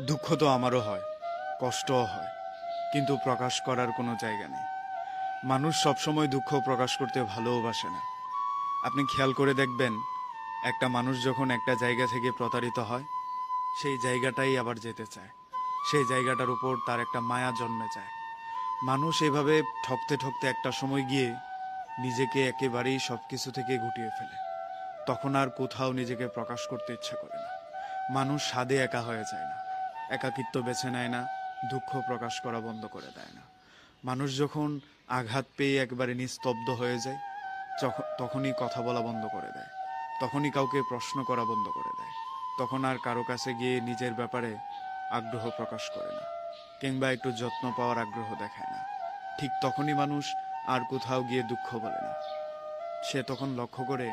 দুঃখ তো আমারও হয়, কষ্টও হয়, কিন্তু প্রকাশ করার কোনো জায়গা নেই। মানুষ সবসময় দুঃখ প্রকাশ করতে ভালোবাসে না। আপনি খেয়াল করে দেখবেন, একটা মানুষ যখন একটা জায়গা থেকে প্রতারিত হয়, সেই জায়গাটাই আবার যেতে চায়। সেই জায়গাটার উপর তার একটা মায়া জন্মে যায়। মানুষ এভাবে ঠকতে ঠকতে একটা সময় গিয়ে নিজেকে একেবারেই সব কিছু থেকে গুটিয়ে ফেলে। তখন আর কোথাও নিজেকে প্রকাশ করতে ইচ্ছা করে না। মানুষ স্বাদে একা হয়ে যায় না, একাকিত্ব বেছে নেয় না, দুঃখ প্রকাশ করা বন্ধ করে দেয় না। মানুষ যখন আঘাত পেয়ে একবারে নিস্তব্ধ হয়ে যায়, তখনই কথা বলা বন্ধ করে দেয়, তখনই কাউকে প্রশ্ন করা বন্ধ করে দেয়, তখন আর কারো কাছে গিয়ে নিজের ব্যাপারে আগ্রহ প্রকাশ করে না, কিংবা একটু যত্ন পাওয়ার আগ্রহ দেখায় না। ঠিক তখনই মানুষ আর কোথাও গিয়ে দুঃখ বলে না। সে তখন লক্ষ্য করে,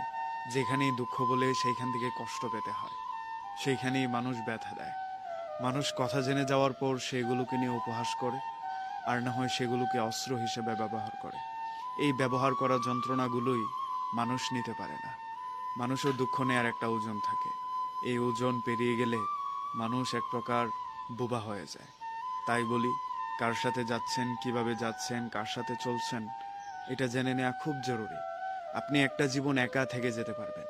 যেখানেই দুঃখ বলে সেইখান থেকে কষ্ট পেতে হয়, সেইখানেই মানুষ ব্যথা দেয়। মানুষ কথা জেনে যাওয়ার পর সেগুলোকে নিয়ে উপহাস করে, আর না হয় সেগুলোকে অস্ত্র হিসেবে ব্যবহার করে। এই ব্যবহার করা যন্ত্রণাগুলোই মানুষ নিতে পারে না। মানুষের দুঃখ নেয়ার একটা ওজন থাকে। এই ওজন পেরিয়ে গেলে মানুষ এক প্রকার বোবা হয়ে যায়। তাই বলি, কার সাথে যাচ্ছেন, কিভাবে যাচ্ছেন, কার সাথে চলছেন, এটা জেনে নেওয়া খুব জরুরি। আপনি একটা জীবন একা থেকে যেতে পারবেন,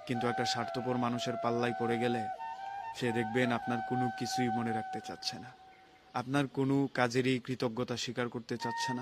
কিন্তু একটা স্বার্থপর মানুষের পাল্লায় পড়ে গেলে সে দেখবেন আপনার কোনো কিছুই মনে রাখতে চাচ্ছে না, আপনার কোনো কাজেরই কৃতজ্ঞতা স্বীকার করতে চাচ্ছে না।